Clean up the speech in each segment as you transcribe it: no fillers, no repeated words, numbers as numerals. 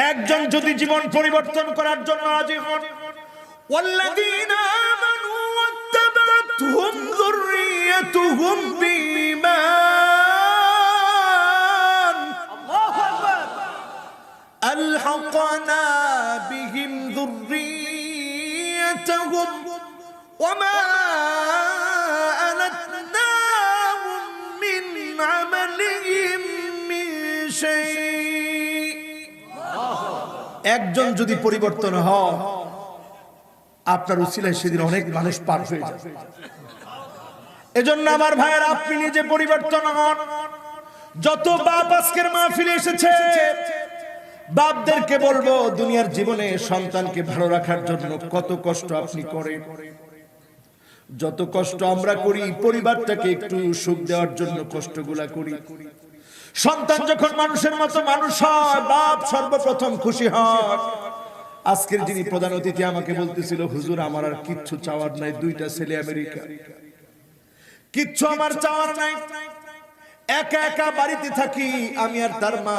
একজন যদি জীবন পরিবর্তন করার জন্য রাজি হন, ওয়াল্লাযীনা আমানু ওয়াত্তাবা'তুহুম যুররিয়্যাতুহুম বিঈমান আলহাকনা বিহিম যুররিয়্যাতুহুম ওয়ামা আলাতনাহুম মিন আমালিহিম মিন শাই। একজন যদি পরিবর্তন হয়, আপনার উসিলায় সেদিন অনেক মানুষ পার হয়ে যাবে। এজন্য আমার ভাইয়ের, আপনি নিজে পরিবর্তন হন। যত বাপ আজকের মাহফিলে এসেছে, বাপদেরকে বলবো, দুনিয়ার জীবনে সন্তানকে ভালো রাখার জন্য কত কষ্ট আপনি করেন। যত কষ্ট আমরা করি, পরিবারটাকে একটু সুখ দেওয়ার জন্য কষ্টগুলা করি। সন্তান যখন মানুষের মতো মানুষ হয়, বাপ সর্বপ্রথম খুশি হয়। আজকের যিনি প্রধান অতিথি আমাকে বলতেছিল, হুজুর আমার আর কিচ্ছু চাওয়ার নাই, দুইটা ছেলে আমেরিকা, কিচ্ছু আমার চাওয়ার নাই, একা একা বাড়িতে থাকি, আমি আর তার মা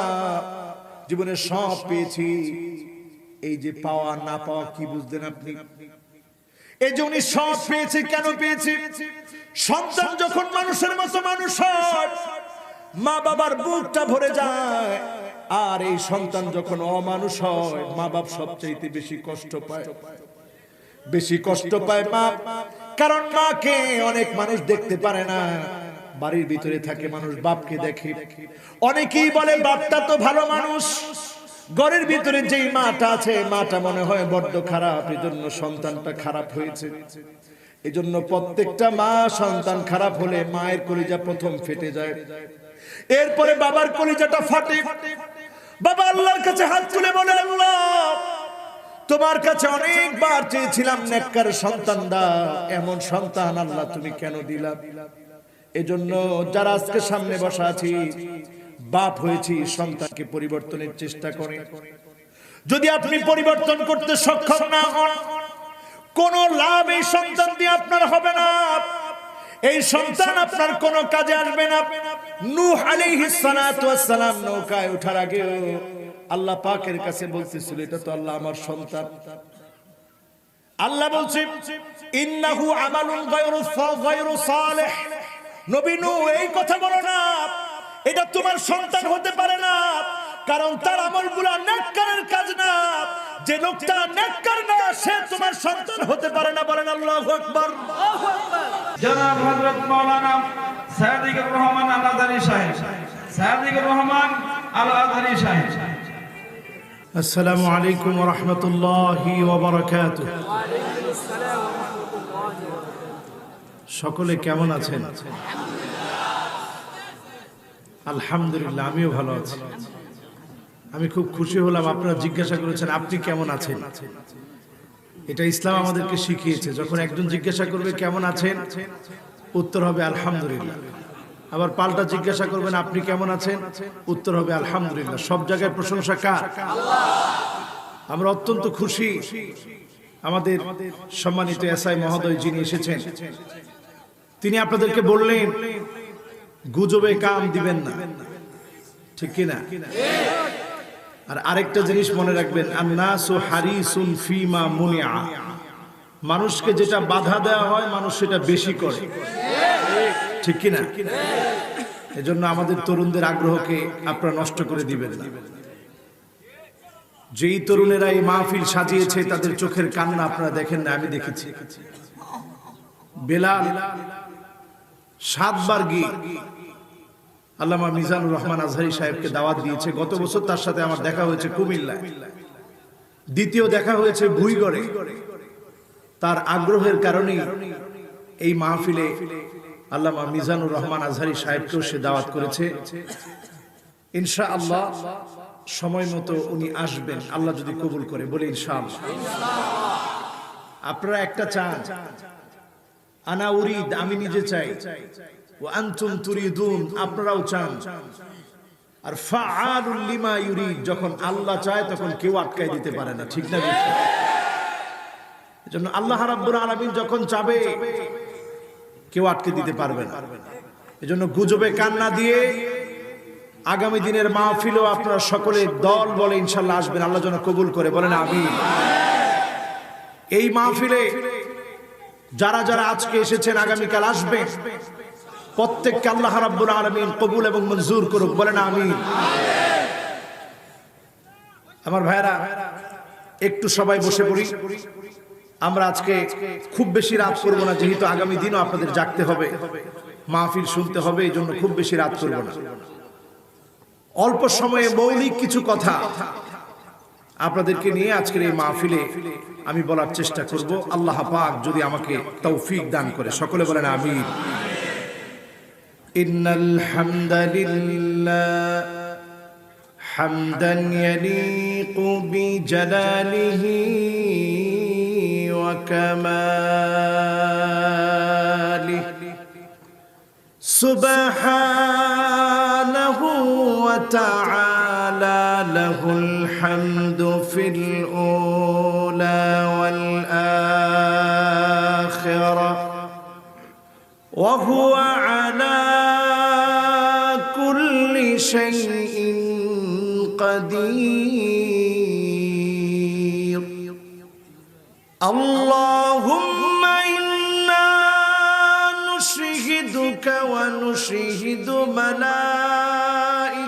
জীবনে সব পেয়েছি। এই যে পাওয়া না পাওয়া কি বুঝলেন আপনি? এই যে উনি সব পেয়েছে, কেন পেয়েছে? সন্তান যখন মানুষের মতো মানুষ হয়, মা বাবার বুকটা ভরে যায়। আর এই সন্তান যখন অমানুষ হয়, মা বাপ সবচাইতে বেশি কষ্ট পায়। বেশি কষ্ট পায় মা, কারণ মাকে অনেক মানুষ দেখতে পারে না। বাড়ির ভিতরে থাকে মানুষ বাপকে দেখে। অনেকেই বলে বাপটা তো ভালো মানুষ, ঘরের ভিতরে যেই মাটা আছে, মাটা মনে হয় বড্ড খারাপ, এজন্য সন্তানটা খারাপ হয়েছে। এজন্য প্রত্যেকটা মা সন্তান খারাপ হলে মায়ের কলিজা প্রথম ফেটে যায়, এরপরে বাবার কলিজাটা ফাটে। বাবা আল্লাহর কাছে হাত তুলে বলে, আল্লাহ তোমার কাছে অনেকবার চেয়েছিলাম নেককার সন্তান দাও, এমন সন্তান আল্লাহ তুমি কেন দিলা? এজন্য যারা আজকে সামনে বসা আছি, বাপ হয়েছি, সন্তানকে পরিবর্তনের চেষ্টা করে। যদি আপনি পরিবর্তন করতে সক্ষম না হন, কোন লাভ এই সন্তান দিয়ে আপনার হবে না। এই সন্তান আপনার কোনো কাজে আসবে না। নূহ আলাইহিস সালাতু ওয়াস সালাম নৌকায় ওঠার আগে আল্লাহ পাকের কাছে বলতেছিল, এটা তো আল্লাহ আমার সন্তান। আল্লাহ বলছে, ইন্নাহু আমালুন গায়রু সালিহ। নবী নূহ এই কথা বলো না, এটা তোমার সন্তান হতে পারে না, কারণ তার আমলগুলো নেককারের কাজ না। যে লোকটা নেককার না, সে তোমার সন্তান হতে পারে না। বলেন আল্লাহু আকবার। জনাব হযরত মাওলানা সাদিকুর রহমান আল আযহারী সাহেব, সাদিকুর রহমান আল আযহারী সাহেব। আসসালামু আলাইকুম ওয়া রাহমাতুল্লাহি ওয়া বারাকাতুহু। সকলে কেমন আছেন? আলহামদুলিল্লাহ, আমিও ভালো আছি। আমি খুব খুশি হলাম আপনারা জিজ্ঞাসা করেছেন আপনি কেমন আছেন। এটা ইসলাম আমাদেরকে শিখিয়েছে, যখন একজন জিজ্ঞাসা করবে কেমন আছেন, উত্তর হবে আলহামদুলিল্লাহ। আবার পাল্টা জিজ্ঞাসা করবেন আপনি কেমন আছেন, উত্তর হবে আলহামদুলিল্লাহ। সব জায়গায় প্রশংসা কার? আমরা অত্যন্ত খুশি আমাদের সম্মানিত এসআই মহোদয় যিনি এসেছেন, তিনি আপনাদেরকে বললেন গুজবে কাম দিবেন না, ঠিক কিনা? আর আরেকটা জিনিস মনে রাখবেন, আন্নাসু হারিসুন ফিমা মুনিআ। মানুষকে যেটা বাধা দেওয়া হয়, মানুষ সেটা বেশি করে, ঠিক কিনা? এজন্য আমাদের তরুণদের আগ্রহকে আপনারা নষ্ট করে দিবেন না। যেই তরুণেরা এই মাহফিল সাজিয়েছে, তাদের চোখের কান্না আপনারা দেখেন না, আমি দেখেছি। বেলাল 7 বার গিয়ে আল্লামা মিজানুর রহমান আজহারী সাহেবকে দাওয়াত দিয়েছে। গত বছর তার সাথে আমার দেখা হয়েছে কুমিল্লায়, দ্বিতীয় দেখা হয়েছে ভুইগড়ে। তার আগ্রহের কারণে এই মাহফিলে আল্লামা মিজানুর রহমান আজহারী সাহেবকেও সে দাওয়াত করেছে। ইনশাআল্লাহ সময় মতো উনি আসবেন, আল্লাহ যদি কবুল করে, বলে ইনশাআল্লাহ। আপনারা একটা চান, আনা উরিদ, আমি নিজে চাই, ওয়া আনতুম তুরিদুন, আপনারাও চান। আর ফাআলুল লিমা ইউরিদ, যখন আল্লাহ চায় তখন কেউ আটকায় দিতে পারে না, ঠিক না? এজন্য আল্লাহ রাব্বুল আলামিন যখন চাবে কেউ আটকে দিতে পারবে না। এজন্য গুজবে কান না দিয়ে আগামী দিনের মাহফিলেও আপনারা সকলে দল বলে ইনশাল্লাহ আসবেন, আল্লাহ যেন কবুল করে, বলেন আমিন। এই মাহফিলে যারা যারা আজকে এসেছেন আগামীকাল আসবেন, প্রত্যেককে আল্লাহ রাব্বুল আলামিন কবুল এবং মঞ্জুর করুক, বলেন আমিন। আমার ভাইরা, একটু সবাই বসে পড়ি। আমরা আজকে খুব বেশি রাত করব না, যেহেতু আগামী দিনও আপনাদের জাগতে হবে, মাহফিল শুনতে হবে, এই জন্য খুব বেশি রাত করব না। অল্প সময়ে মৌলিক কিছু কথা আপনাদেরকে নিয়ে আজকের এই মাহফিলে আমি বলার চেষ্টা করব। আল্লাহ পাক যদি আমাকে তৌফিক দান করে, সকলে বলেন আমিন। ইন্নাল হামদালিল্লাহ হামদান ইয়ালিকু বিজালালিহি ওয়া কামালিহি সুবহানাহু ওয়া তাআলা লাহুল হামদু ফিল উলা ওয়াল আখিরা ওয়া হুয়া আলা কুল্লি শাইইন قدير اللهم إنا نشهدك ونشهد ملائكتك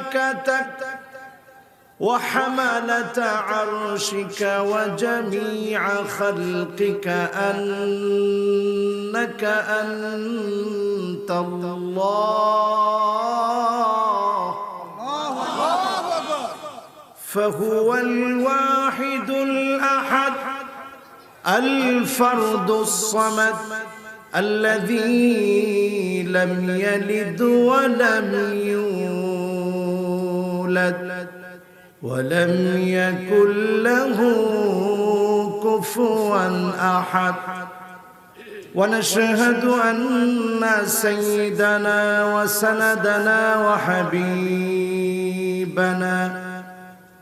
وحملة عرشك وجميع خلقك أنك أنت الله فهو الواحد الأحد الفرد الصمد الذي لم يلد ولم يولد ولم يكن له كفوا أحد ونشهد أن سيدنا وسندنا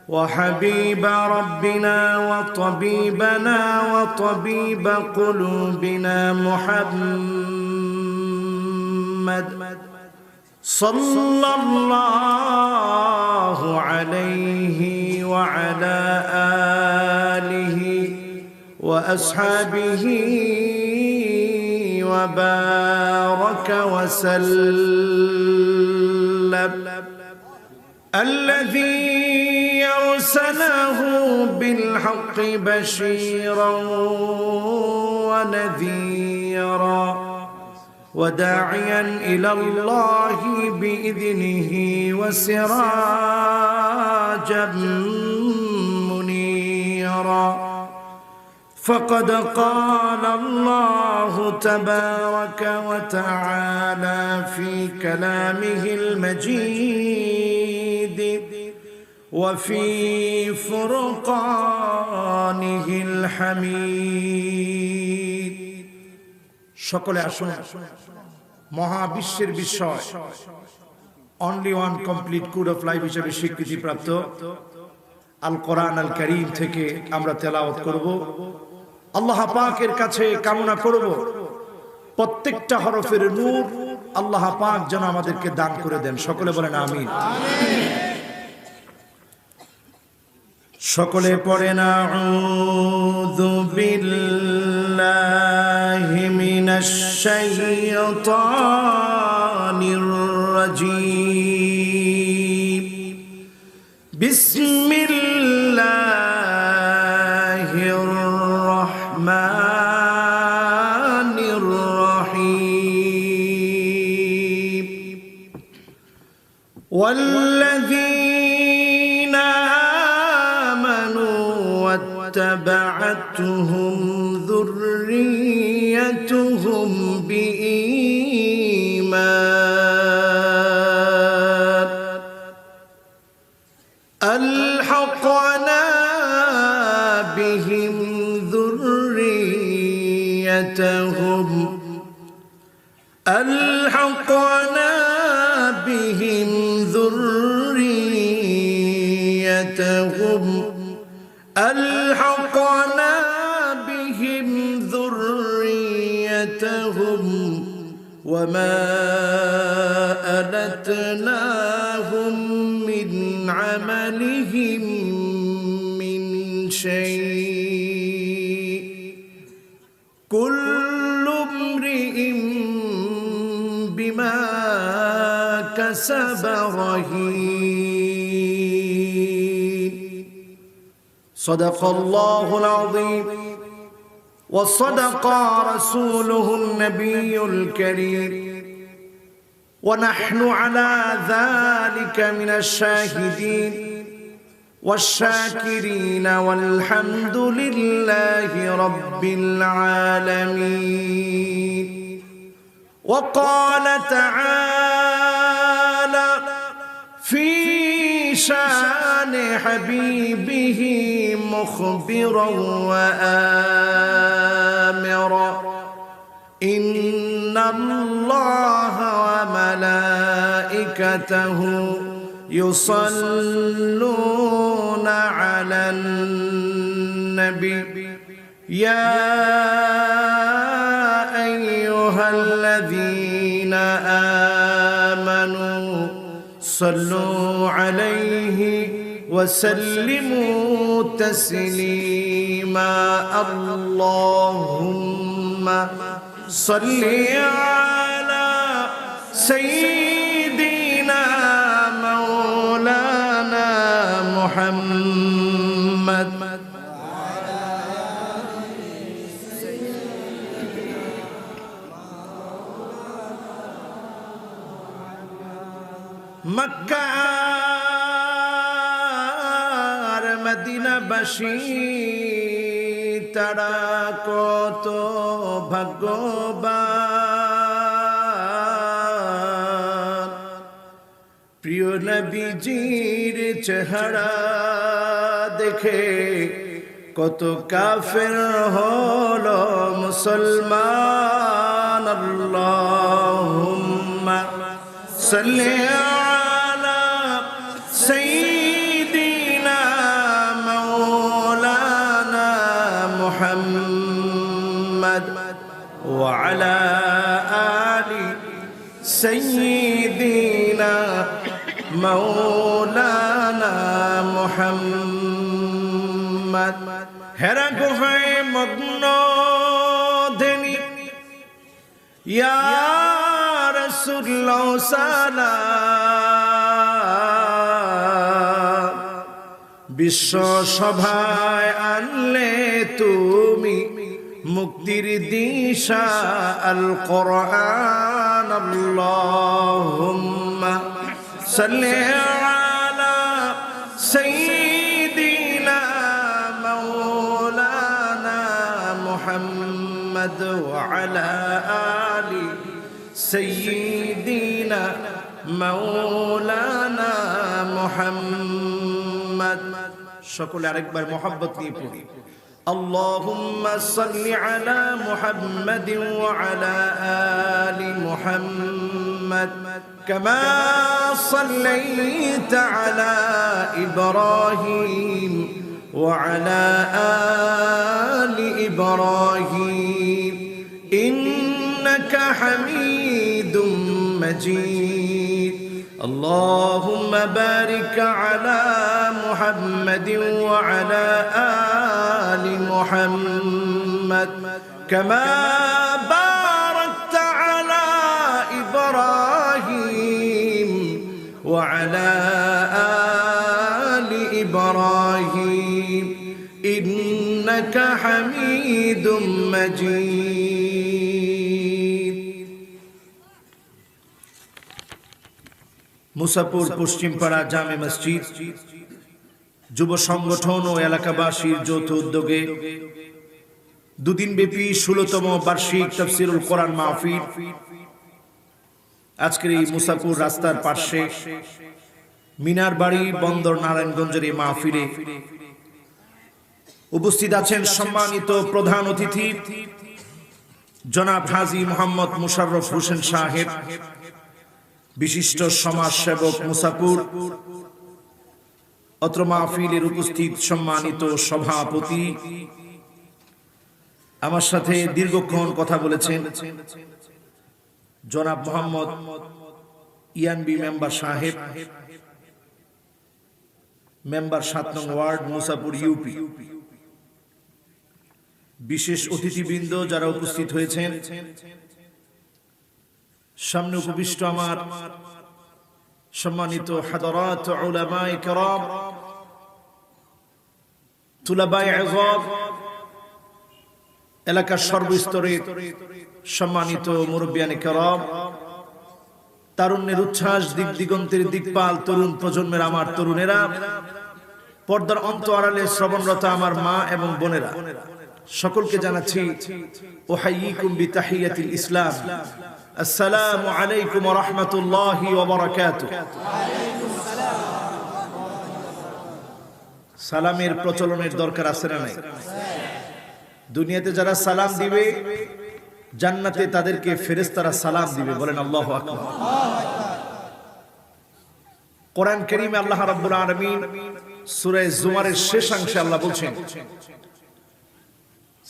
وحبيب ربنا وطبيبنا وطبيب قلوبنا محمد صلى الله عليه وعلى آله وأصحابه وبارك وسلم الذي أرسله بالحق بشيرا ونذيرا وداعيا إلى الله بإذنه وسراجا منيرا فقد قال الله تبارك وتعالى في كلامه المجيد وفي فرقانه الحميد সকলে আসুন মহাবিশ্বের বিস্ময় only one complete code of life হিসেবে স্বীকৃতিপ্রাপ্ত আল কোরআন আল কারীম থেকে আমরা তেলাওয়াত করব। আল্লাহ পাকের কাছে কামনা করব প্রত্যেকটা হরফের নূর আল্লাহ পাক যেন আমাদেরকে দান করে দেন, সকলে বলেন আমিন। সকলে পড়েন আউযু বিল্লাহি মিনাশ শাইতানির রাজীম বিসমিল্লাহির রহমানির রহিম والذين واتبعتهم ذريتهم بإيمان ألحقنا بهم ذريتهم ألحقنا بهم ذريتهم ألحقنا بهم ذريتهم وما ألتناهم عملهم من شيء كل امرئ بما كسب رهين صدق الله العظيم وصدق رسوله النبي الكريم ونحن على ذلك من الشاهدين والشاكرين والحمد لله رب العالمين وقال تعالى في شان حبيبه مخبرا وآمرا إن الله وملائكته يصلون على النبي يا أيها الذين آمنوا صلوا عليه وسلموا تسليما اللهم صل على سيدنا مولانا محمد মক্কা আর মদিনাবাসী তারা কত ভাগ্যবান প্রিয় নবীজির চেহারা দেখে কত কাফের হলো মুসলমান আল্লাহুম্মা সাল্লি আলা সাইয়্যিদিনা মাওলানা মুহাম্মদ ওয়া আলা আলি সাইয়্যিদিনা মাওলানা মুহাম্মদ হেরা গুহায় মগ্ন ধেনি ইয়া রাসূলুল্লাহ সালাম বিশ্ব সভায় আনলে তুমি মুক্তির দিশা আল কোরআন আল্লাহুম্মা সাল্লি আলা সাইয়্যিদিনা মাওলানা মুহাম্মদ ওয়া আলা আলি সাইয়্যিদিনা মাওলানা মুহাম্মদ সকলে আরেকবার মোহাব্বত নিয়ে পড়ি اللهم صل على محمد وعلى آل محمد كما صليت على إبراهيم وعلى آل إبراهيم إنك حميد مجيد اللهم بارك على محمد وعلى آل محمد كما باركت على إبراهيم وعلى آل إبراهيم إنك حميد مجيد মুসাপুর পশ্চিমপাড়া জামে মসজিদ যুব সংগঠন ও এলাকাবাসীর যৌথ উদ্যোগে দুদিনব্যাপী 16তম বার্ষিক তাফসীরুল কোরআন মাহফিল আজকের এই মুসাপুর রাস্তার পাশে মিনার বাড়ি বন্দর নারায়ণগঞ্জের এই মাহফিলে উপস্থিত আছেন সম্মানিত প্রধান অতিথি জনাব হাজী মোহাম্মদ মুশাররফ হোসেন সাহেব, বিশিষ্ট সমাজসেবক মুসাপুর। অত্র মাহফিলের উপস্থিত সম্মানিত সভাপতি, আমার সাথে দীর্ঘক্ষণ কথা বলেছেন জনাব মোহাম্মদ ইয়ানবি মেম্বার সাহেব, মেম্বার 7 নং ওয়ার্ড মুসাপুর ইউপি। বিশেষ অতিথিবৃন্দ যারা উপস্থিত হয়েছেন, সামনে উপবিষ্ট আমার সম্মানিত হাদারাত উলামায়ে কেরাম, তুলাবায়ে ইলম, এলাকার সর্বস্তরের সম্মানিত মুরব্বিয়ানে কেরাম, তারুণ্যের উচ্ছ্বাস, দিক দিগন্তের দিকপাল তরুণ প্রজন্মের আমার তরুণেরা, পর্দার অন্তরালে শ্রবণরত আমার মা এবং বোনেরা, সকলকে জানাচ্ছি উহাইয়িকুম বিতাহিয়াতিল ইসলাম, আসসালামু আলাইকুম ওয়া রাহমাতুল্লাহি ওয়া বারাকাতুহু। সালামের প্রচলনের দরকার আছে না নাই? দুনিয়াতে যারা সালাম দিবে, জান্নাতে তাদেরকে ফেরেশতারা সালাম দিবে। বলেন আল্লাহু আকবার। কোরআন কারীমে আল্লাহ রাব্বুল আলামিন সূরা জুমারের শেষাংশে আল্লাহ বলছেন,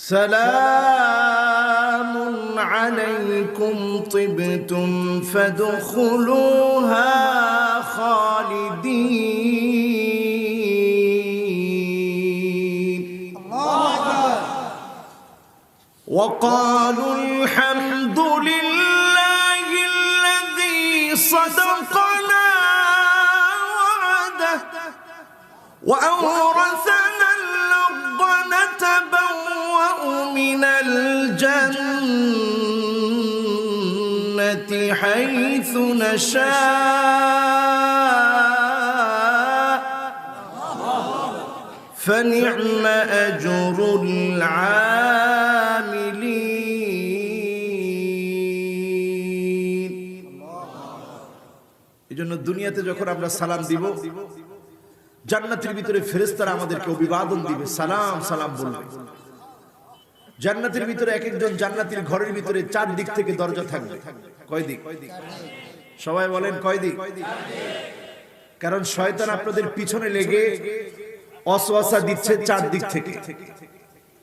সালামুন আলাইকুম তিবতুম ফাদখুলুহা খালিদিন। وقالوا الحمد لله الذي صدقنا وعده وأورثنا الأرض نتبوأ من الجنة حيث نشاء فنعم أجر العاملين। এজন্য দুনিয়াতে যখন আমরা সালাম দিব, জান্নাতের ভিতরে ফেরেশতারা আমাদেরকে অভিবাদন দিবে, সালাম সালাম বলবে। জান্নাতের ভিতরে এক একজন জান্নাতীর ঘরের ভিতরে 4 দিক থেকে দরজা থাকবে। কয় দিক? সবাই বলেন কয় দিক? কারণ শয়তান আপনাদের পিছনে লেগে ওয়াসওয়াসা দিচ্ছে 4 দিক থেকে।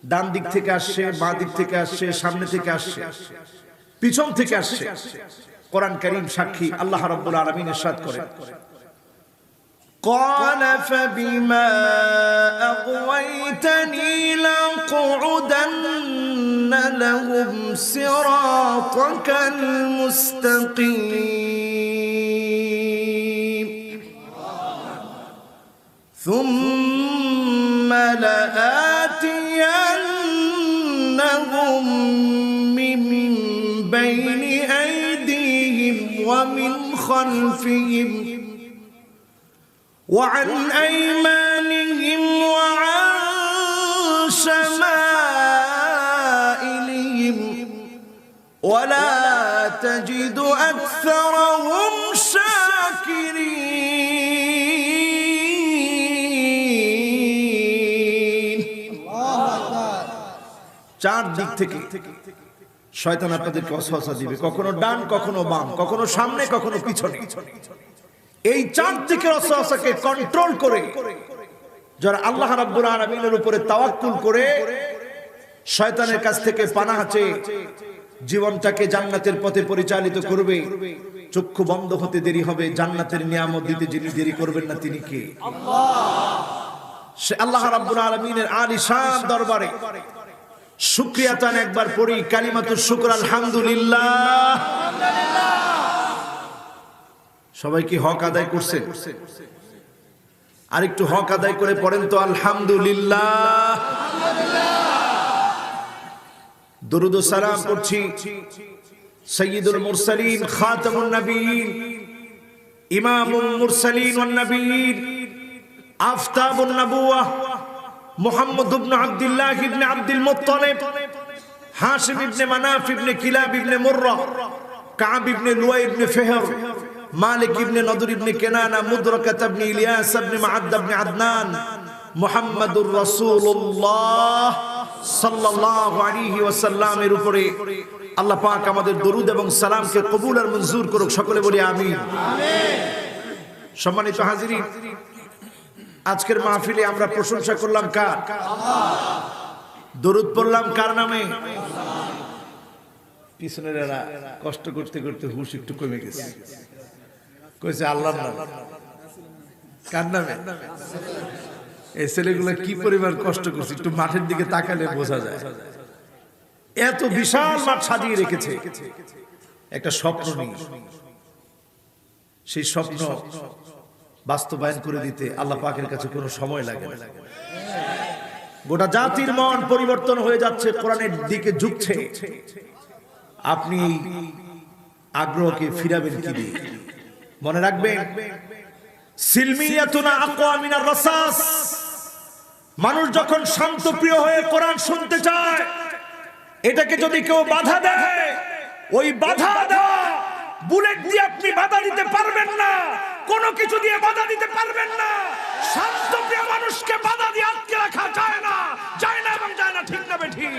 ডান দিক থেকে আসছে, বাঁ দিক থেকে আসছে, সামনে থেকে আসছে, পিছন থেকে আসছে। কোরআন কারীম সাক্ষী, আল্লাহ রাব্বুল আলামিন ইরশাদ করেন, قال فبما أغويتني لأقعدن لهم صراطك المستقيم ثم لآتينهم من بين أيديهم ومن خلفهم وعن أيمانهم وعن شمائلهم ولا تجد أكثرهم شاكرين। 4 দিক থেকে শয়তান আপনাদেরকে ওয়াসওয়াসা দিবে, কখনো ডান, কখনো বাম, কখনো সামনে, কখনো পিছনে। এই 4 দিকের ওয়াসওয়াসাকে কন্ট্রোল করে যারা আল্লাহ রাব্বুল আলামিনের উপরে তাওয়াক্কুল করে শয়তানের কাছ থেকে পানাহ চেয়ে জীবনটাকে জান্নাতের পথে পরিচালিত করবে, চক্ষু বন্ধ হতে দেরি হবে, জান্নাতের নিয়ামত দিতে যিনি দেরি করবেন না তিনি কে? আল্লাহ। সে আল্লাহ রাব্বুল আলামিনের আলিশান দরবারে শুকরিয়া তান একবার পড়ি, কালিমাতুশ শুকর, আলহামদুলিল্লাহ। সবাই কি হক আদায় করছেন? আরেকটু হক আদায় করে পড়েন তো আলহামদুলিল্লাহ। দরুদ ও সালাম পড়ছি সাইয়্যিদুল মুরসালিন, খাতামুন নবিয়্যিন, ইমামুল মুরসালিন ওয়ান নবিয়্যিন, আফতাবুন নবুওয়াহ, মুহাম্মদ ইবনে আব্দুল্লাহ ইবনে আব্দুল মুত্তালিব, হাশিম ইবনে মানাফ ইবনে কিলাব ইবনে মুররা, কাব ইবনে লুয়াই ইবনে ফিহর, মালিক ইবনে নদর ইবনে কেনানা, মুদরাকাত ইবনে ইলিয়াস ইবনে মাআদ ইবনে আদনান, মুহাম্মাদুর রাসূলুল্লাহ সাল্লাল্লাহু আলাইহি ওয়াসাল্লামের উপরে আল্লাহ পাক আমাদের দরুদ এবং সালামকে কবুল আর মঞ্জুর করুক। সকলে বলি আমিন। সম্মানিত হাজিরিন, আজকের মাহফিলে আমরা প্রশংসা করলাম কার? আল্লাহ। দরুদ পড়লাম কার নামে? পিছনের এরা কষ্ট করতে করতে হুশ একটু কমে গেছে, কইছে আল্লাহর নামে। কার নামে? এই ছেলেগুলো কি পরিমাণ কষ্ট করছে একটু মাঠের দিকে তাকালে বোঝা যায়। এত বিশাল মাঠ সাজিয়ে রেখেছে একটা স্বপ্ন নিয়ে। সেই স্বপ্ন বাস্তবায়ন করে দিতে আল্লাহ পাকের কাছে কোনো সময় লাগে না। গোটা জাতির মন পরিবর্তন হয়ে যাচ্ছে, কোরআনের দিকে ঝুঁকছে। আপনি এই আগ্রহকে ফিরাবেন কি দিয়ে? মনে রাখবেন, সিলমিয়াতুনা আকওয়া মিনার রাসাস। মানুষ যখন শান্তপ্রিয় হয়ে কোরআন শুনতে চায়, এটাকে যদি কেউ বাধা দেয়, ওই বাধা দেওয়া বুলেট দিয়ে আপনি বাধা দিতে পারবেন না, কোনো কিছু দিয়ে বাধা দিতে পারবেন না। শান্তপ্রিয় মানুষকে বাধা দিয়ে আটকে রাখা যায় না, যায় না এবং যায় না, ঠিক না বেঠিক?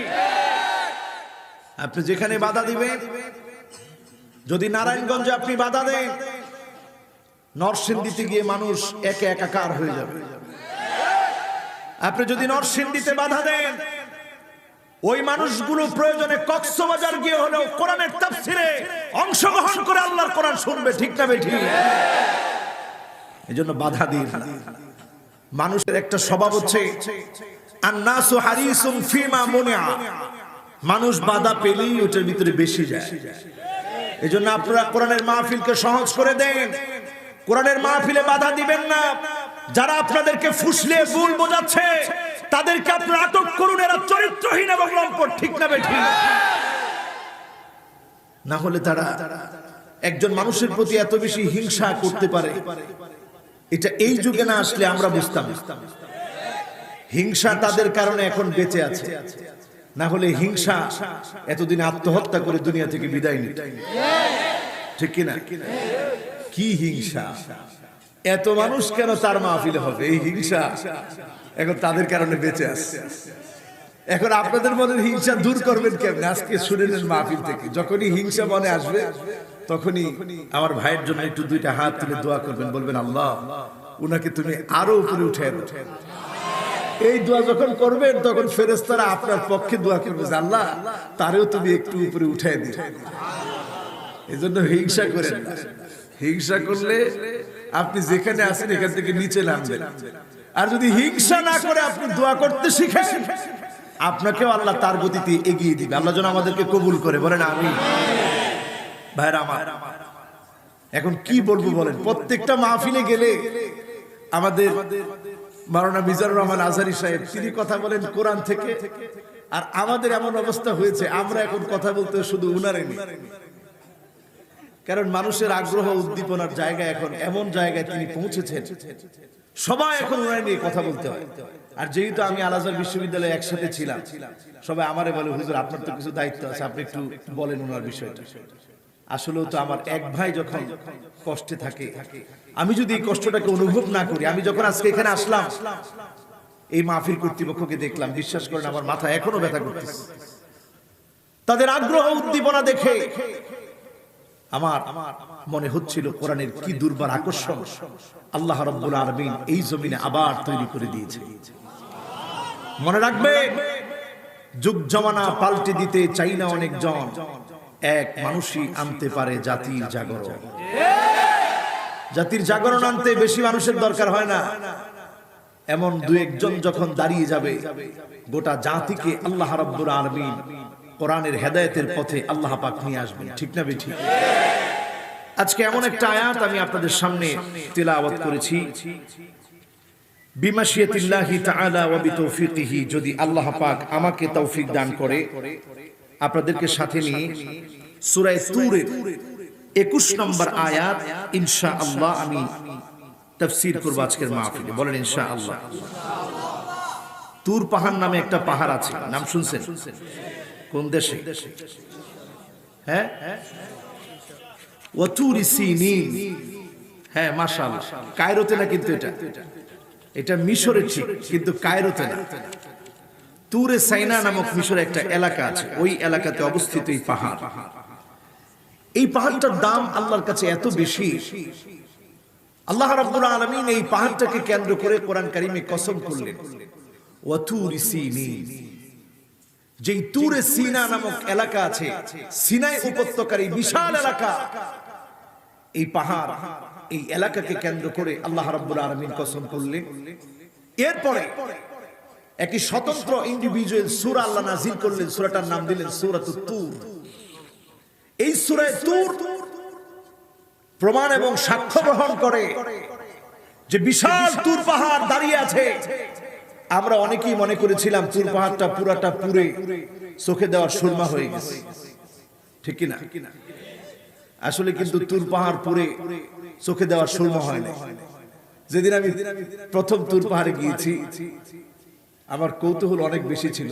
আপনি যেখানে বাধা দিবেন, যদি নারায়ণগঞ্জে আপনি বাধা দেন, নরসিংদীতে গিয়ে মানুষ একে একাকার হয়ে যাবে। আপনি যদি নরসিংদীতে বাধা দেন, ওই মানুষগুলো প্রয়োজনে কক্সবাজার গিয়ে হলেও কোরআনের তাফসিরে অংশগ্রহণ করে আল্লাহর কোরআন শুনবে, ঠিক না বেঠিক? এজন্য বাধা দিন। মানুষের একটা স্বভাব হচ্ছে আন্নাসু হারিসুম ফিমা মুনিআ। মানুষ বাধা পেলেই ওটার ভিতরে বেশি যায়। এজন্য আপনারা কোরআনের মাহফিলকে সহজ করে দেন। কোরআনের মাহফিলে বাধা দিবেন না। যারা আপনাদেরকে ফুসলিয়ে ভুল বোঝাচ্ছে, তাদেরকে আপনারা আটক করুন। এরা চরিত্রহীন এবং লম্পট, ঠিক না বেঠিক? না হলে তারা একজন মানুষের প্রতি এত বেশি হিংসা করতে পারে, এটা এই যুগে না আসলে আমরা বুঝতাম। হিংসা তাদের কারণে এখন বেঁচে আছে, না হলে হিংসা এতদিন আত্মহত্যা করে দুনিয়া থেকে বিদায় নিত, ঠিক কিনা? কি হিংসা! এত মানুষ কেন তার মাহফিলে হবে? এই হিংসা এখন তাদের কারণে বেঁচে আছে। এখন আপনাদের মনের হিংসা দূর করবেন কেমনে? আজকে শুনে নেন মাহফিল থেকে, যখনই হিংসা মনে আসবে তখনই আমার ভাইয়ের জন্য একটু দুইটা হাত তুলে দোয়া করবেন, বলবেন আল্লাহ উনাকে তুমি আরো উপরে উঠে আনো। এই দোয়া যখন করবেন তখন ফেরেশতারা আপনার পক্ষে দোয়া করবে, আল্লাহ তারেও তুমি একটু উপরে উঠাই দিও। এজন্য হিংসা করেন না। হিংসা করলে আপনি যেখানে আছেন এখান থেকে নিচে নামবেন। আর যদি হিংসা না করে আপনি দোয়া করতে শিখেন, আপনাকেও আল্লাহ তার গতিতে এগিয়ে দিবে। আল্লাহ যেন আমাদেরকে কবুল করে, বলেন আমিন। ভাইরা আমার, এখন কি বলবো বলেন? প্রত্যেকটা মাহফিলে গেলে আমাদের মাওলানা মিজানুর রহমান আজহারী সাহেব তিনি কথা বলেন কোরআন থেকে, আর আমাদের এমন অবস্থা হয়েছে আমরা এখন কথা বলতে শুধু উনারে নেই। কারণ মানুষের আগ্রহ উদ্দীপনার জায়গায় এখন এমন জায়গায় তিনি পৌঁছেছেন, সবাই এখন উনারে নিয়ে কথা বলতে হয়। আর যেহেতু আমি আল আজহার বিশ্ববিদ্যালয়ে একসাথে ছিলাম, সবাই আমারে বলে হুজুর আপনার তো কিছু দায়িত্ব আছে, আপনি একটু বলেন ওনার বিষয়টা। আসলেও তো আমার এক ভাই যখন কষ্টে থাকে, আমি যদি এই কষ্টটাকে অনুভব না করি, আমি যখন আজকে এখানে আসলাম এই মাহফিল কর্তৃপক্ষকে দেখলাম, বিশ্বাস করেন আমার মাথা এখনো ব্যথা করতেছে। তাদের আগ্রহ উদ্দীপনা দেখে আমার মনে হচ্ছিল কোরআনের কি দুর্বার আকর্ষণ আল্লাহ রাব্বুল আলামিন এই জমিনে আবার তৈরি করে দিয়েছে। মনে রাখবে, যুগ জমানা পাল্টে দিতে চাই না অনেকজন, এক মানুষই আনতে পারে জাতির জাগরণ। জাতির জাগরণ আনতে বেশি মানুষের দরকার হয় না। এমন দু একজন যখন দাঁড়িয়ে যাবে, গোটা জাতিকে আল্লাহ রাব্বুল আলামিন কোরআনের হেদায়েতের পথে আল্লাহ পাক নিয়ে আসবেন, ঠিক না বেঠিক? আজকে এমন একটা আয়াত আমি আপনাদের সামনে তিলাওয়াত করেছি, বিমাশিয়াতিল্লাহি তাআলা ওয়া বিতৌফিকিহি, যদি আল্লাহ পাক আমাকে তৌফিক দান করে আপনাদেরকে সাথে নিয়ে সূরা তুরের 21 নম্বর আয়াত ইনশাআল্লাহ আমি তাফসীর করব আজকের মাহফিলে। বলেন ইনশাআল্লাহ। তুর পাহাড় নামে একটা পাহাড় আছে, নাম শুনছেন? কোন দেশে? হ্যাঁ, ওয়াতুরি সিনিন। হ্যাঁ মাশাআল্লাহ, কায়রোতে না, কিন্তু এটা মিশরে ঠিক, কিন্তু কায়রোতে না। তুরে সাইনা নামক মিশরে একটা এলাকা আছে, ওই এলাকাতে অবস্থিত এই পাহাড়। এই পাহাড়টার দাম আল্লাহর কাছে এত বেশি, আল্লাহ রাব্বুল আলামিন এই পাহাড়টাকে কেন্দ্র করে কোরআন কারীমে কসম করলেন, ওয়াতুরি সিনিন। যেই তুরে সিনা নামক এলাকা আছে, সিনাই উপত্যকার এই বিশাল এলাকা, এই পাহাড় এই এলাকাকে কেন্দ্র করে আল্লাহ রাব্বুল আলামিন কসম করলেন। এরপরে একটি স্বতন্ত্র ইন্ডিভিজুয়াল সূরা আল্লাহ নাযিল করলেন, সূরাটার নাম দিলেন সূরাতুত তুর। এই সূরায়ে তুর প্রমাণ এবং সাক্ষ্য গ্রহণ করে যে বিশাল তুর পাহাড় দাঁড়িয়ে আছে। আমরা অনেকেই মনে করেছিলাম তুর পাহাড়টা পুরাটা পুরে চোখে দেওয়ার সুরমা হয়ে গেছে, ঠিক কি না? আসলে কিন্তু তুর পাহাড় পুরে চোখে দেওয়ার সুরমা হয় না। যেদিন আমি প্রথম তুর পাহাড়ে গিয়েছি, আমার কৌতূহল অনেক বেশি ছিল,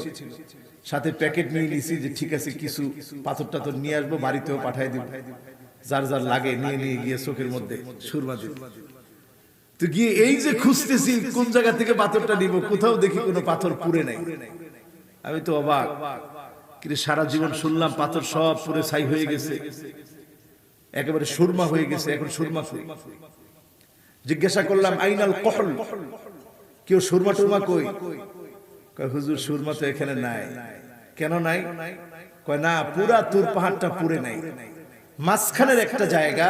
সাথে প্যাকেট নিয়ে নিয়েছি যে ঠিক আছে কিছু পাথর টাথর নিয়ে আসবো, বাড়িতেও পাঠাই দিব, যার যার লাগে নিয়ে নিয়ে গিয়ে চোখের মধ্যে সুরমা দিব। তো গিয়ে এই যে খুঁজতেছি কোন জায়গা থেকে পাথরটা নিব, কোথাও দেখি কোনো পাথর পুড়ে নাই। আমি তো অবাক, কিন্তু সারা জীবন শুনলাম পাথর সব পুড়ে ছাই হয়ে গেছে, একেবারে সুরমা হয়ে গেছে। এখন সুরমা কই? জিজ্ঞাসা করলাম আইনাল কহল, কেউ সুরমা টুরমা কই? কয় হুজুর সুরমা তো এখানে নাই। কেন নাই? কয় না, পুরা তুর পাহাড়টা পুড়ে নাই, মাঝখানের একটা জায়গা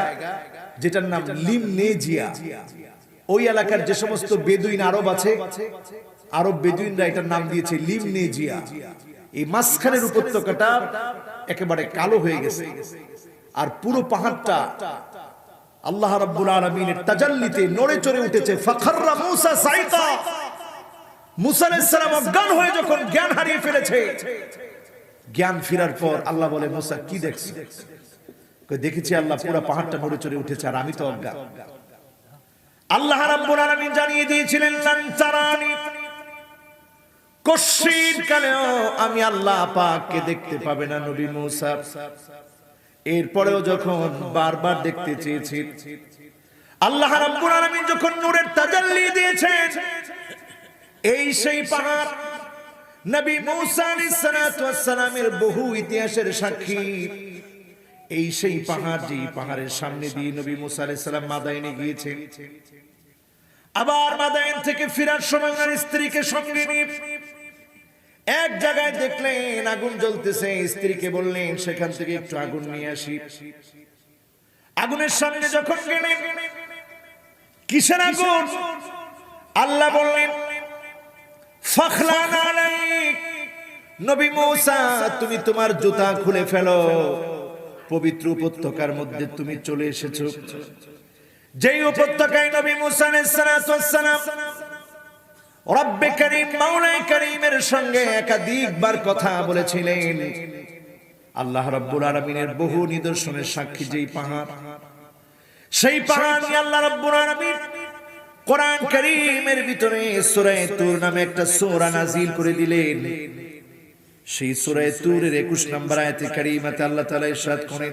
যেটার নাম লিমনেজিয়া, ওই এলাকার যে সমস্ত বেদুইন আরব আছে, আরব বেদুইনরা এটার নাম দিয়েছে লিমনেজিয়া। এই মাঝখানের উপত্যকাটা একেবারে কালো হয়ে গেছে, আর পুরো পাহাড়টা আল্লাহ রাব্বুল আলামিনের তাজাল্লিতে নড়ে চড়ে উঠেছে। ফাখাররা মূসা সাইকা, মূসা আলাইহিস সালাম অজ্ঞান হয়ে যখন জ্ঞান হারিয়ে ফেলেছে, জ্ঞান ফেরার পর আল্লাহ বলে মূসা কি দেখছিস? কই দেখেছি আল্লাহ পুরো পাহাড়টা নড়ে চড়ে উঠেছে, আর আমি তো অজ্ঞান। আল্লাহ রাব্বুল আলামিন জানিয়ে দিয়েছিলেন লান তারানি, কশিন কালেও আমি আল্লাহ পাককে দেখতে পাবে না নবী মূসা। এরপরেও যখন বারবার দেখতে চেয়েছি, আল্লাহ রাব্বুল আলামিন যখন নূরের তাজাল্লি দিয়েছেন, এই সেই পাহাড় নবী মূসা আলাইহিস সালাতু ওয়াস সালামের বহু ইতিহাসের সাক্ষী। এই সেই পাহাড়, যে পাহাড়ের সামনে দিয়ে নবী মূসা আলাইহিস সালাম মাদায়েনে গিয়েছেন। আবার মাদায়েন থেকে ফেরার সময় ওনার স্ত্রীকে সঙ্গে নিয়ে এক জায়গায় দেখলেন আগুন জ্বলতেছে, স্ত্রীকে বললেন সেখান থেকে একটু আগুন নিয়ে আসি। আগুনের সামনে যখন গেলেন, কিসের আগুন? আল্লাহ বললেন ফাখলান আলাইক, নবী মূসা তুমি তোমার জুতা খুলে ফেলো, পবিত্র উপত্যকার মধ্যে তুমি চলে এসেছো। যেই উপত্যকায় নবী মূসা আলাইহিস সালাতু ওয়াস সালাম রব্বে করিম মাওলাই করিমের সঙ্গে একাধিকবার কথা বলেছিলেন, আল্লাহ রাব্বুল আলামিনের বহু নিদর্শনের সাক্ষী যেই পাহাড়, সেই পাহাড় নিয়ে আল্লাহ রাব্বুল আলামিন কোরআন কারীমের ভিতরে সূরা তুর নামে একটা সূরা নাযিল করে দিলেন। সেই সূরা তুরের 21 নম্বর আয়াতে কারীমাতে আল্লাহ তাআলা ইরশাদ করেন,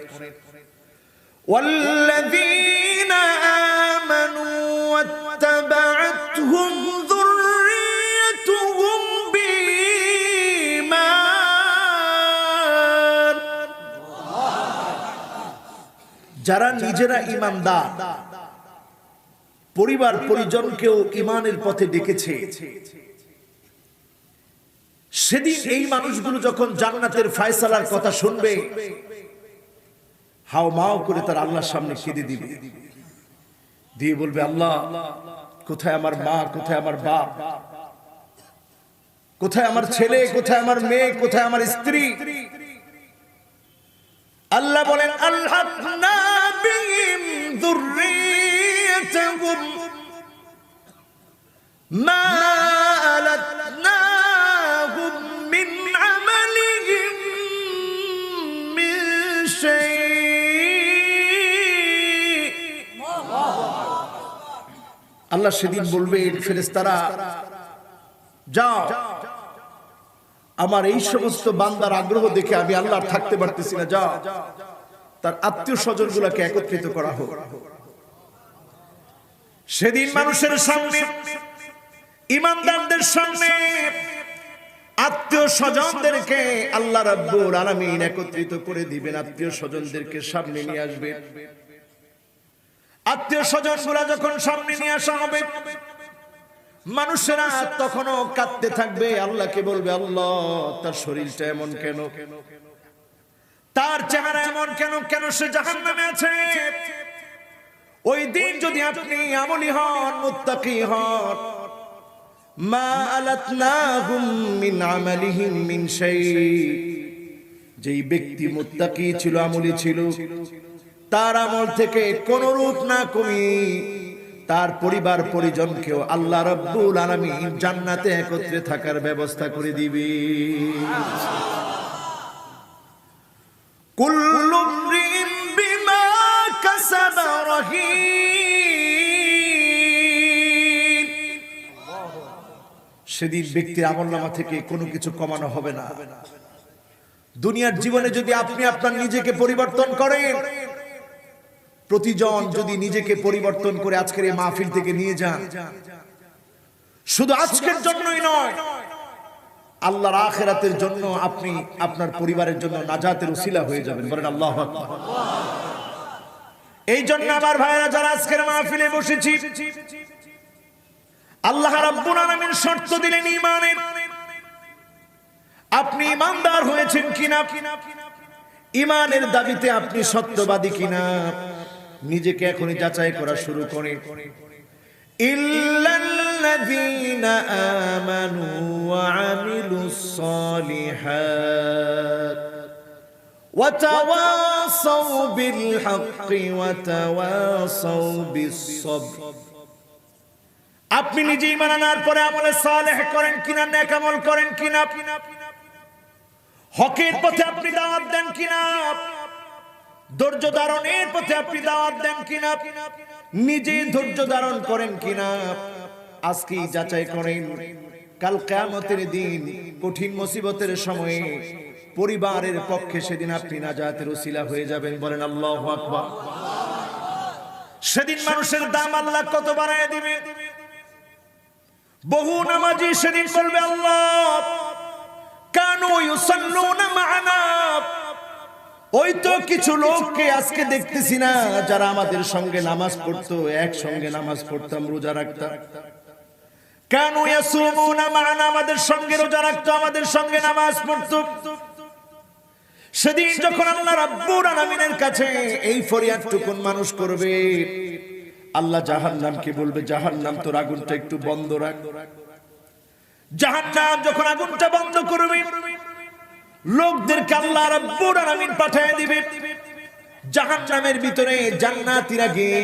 ওয়াল্লাযীনা আমানু ওয়াত্তাবা'আতহুম যুররিয়্যাতুহুম বিঈমান, যারা নিজেরা ঈমানদার, পরিবার পরিজনকেও ঈমানের পথে ডেকেছে, সেদিন এই মানুষগুলো যখন জান্নাতের ফয়সালার কথা শুনবে, হাওমাও করে তার আল্লাহর সামনে কেঁদে দিবে, দিয়ে বলবে আল্লাহ কোথায় আমার মা, কোথায় আমার বাপ, কোথায় আমার ছেলে, কোথায় আমার মেয়ে, কোথায় আমার স্ত্রী? আল্লাহ বলেন আলহাকনা বিহিম যুররিয়্যাতাহুম মা আলাতনাহুম মিন আমালিহিম মিন শাই। আল্লাহ সেদিন বলবেন ফেরেশতারা যাও, আমার এই সমস্ত বান্দার আগ্রহ দেখে আমি আল্লাহ থাকতে পারতেছি না, যাও তার আত্মীয় স্বজন গুলাকে একত্রিত করা হোক। সেদিন মানুষের সামনে, ঈমানদারদের সামনে আত্মীয় স্বজনদেরকে আল্লাহ রাব্বুল আলামিন একত্রিত করে দিবেন, আত্মীয় স্বজনদেরকে সামনে নিয়ে আসবেন। আত্মীয় স্বজন গুলা যখন সামনে নিয়ে আসা হবে, মানুষেরা তখনও কাঁদতে থাকবে, আল্লাহকে বলবে আল্লাহ তার শরীরটা এমন কেন, তার চেহারা এমন কেন, কেন সে জাহান্নামে আছে? ওই দিন যদি আপনি আমলি হন, মুত্তাকি হন, মা আলাতনাহুম মিন আমালিহিম মিন শাই, যেই ব্যক্তি মুত্তাকি ছিল, আমলি ছিল, তার আমল থেকে কোন রূপ না কমি তার পরিবার পরিজনকেও আল্লাহ রাব্বুল আলামিন জান্নাতে একত্রে থাকার ব্যবস্থা করে দিবে। কুল্লু ইমরিন বিমা কাসাবা রাহিন। সেদিন ব্যক্তির আমলনামা থেকে কোনো কিছু কমানো হবে না। দুনিয়ার জীবনে যদি আপনি আপনার নিজেকে পরিবর্তন করেন, প্রতিজন যদি নিজেকে পরিবর্তন করে আজকের এই মাহফিল থেকে নিয়ে যান, শুধু আজকের জন্যই নয়, আল্লাহর আখিরাতের জন্য আপনি আপনার পরিবারের জন্য নাজাতের উসিলা হয়ে যাবেন। বলেন আল্লাহু আকবার। এই জন্য আমার ভাইরা যারা আজকের মাহফিলে বসেছি, আল্লাহ রাব্বুল আলামিন শর্ত দিলেন ঈমানের। আপনি ঈমানদার হয়েছেন কিনা, ঈমানের দাবিতে আপনি সত্যবাদী কিনা, নিজেকে এখনই যাচাই করা শুরু করেন। ইল্লাল্লাযীনা আমানু ওয়া আমিলুস সালিহাত ওয়া তাওয়াসাউ বিল হাক্কি ওয়া তাওয়াসাউ বিস সাবর। আপনি নিজে ঈমান আনার পরে আমলে সালেহ করেন কিনা, নেক আমল করেন কিনা, হকের পথে আপনি দাওয়াত দেন কিনা, ধৈর্য ধারণের পথে আপনি দাওয়াত দেন কিনা, নিজে ধৈর্য ধারণ করেন কিনা, আজকে যাচাই করেন। কাল কিয়ামতের দিন, কঠিন মুসিবতের সময়ে পরিবারের পক্ষে সেদিন আপনি নাজাতের উসিলা হয়ে যাবেন। বলেন আল্লাহু আকবার। সেদিন মানুষের দাম আল্লাহ কত বাড়ায় দিবে। বহু নামাজি সেদিন বলবে, আল্লাহ কানু ইউসাল্লুনা মা'ানা, ওই তো কিছু লোককে আজকে দেখতেছি না যারা আমাদের সঙ্গে নামাজ পড়তো, একসঙ্গে নামাজ পড়তাম, রোজা রাখতাম। কানু ইয়াসুমুনা মা'ানা, আমাদের সঙ্গে রোজা রাখতো, আমাদের সঙ্গে নামাজ পড়তো। সেদিন যখন আল্লাহ রাব্বুল আলামিনের কাছে এই ফরিয়াদটুকুন মানুষ করবে, আল্লাহ জাহান্নামকে বলবে, জাহান্নাম তোর আগুনটা একটু বন্ধ রাখ। জাহান্নাম যখন আগুনটা বন্ধ করবে, লোকদেরকে আল্লাহ রাব্বুল আলামিন পাঠিয়ে দিবে জাহান্নামের ভিতরে। জান্নাতীরা গিয়ে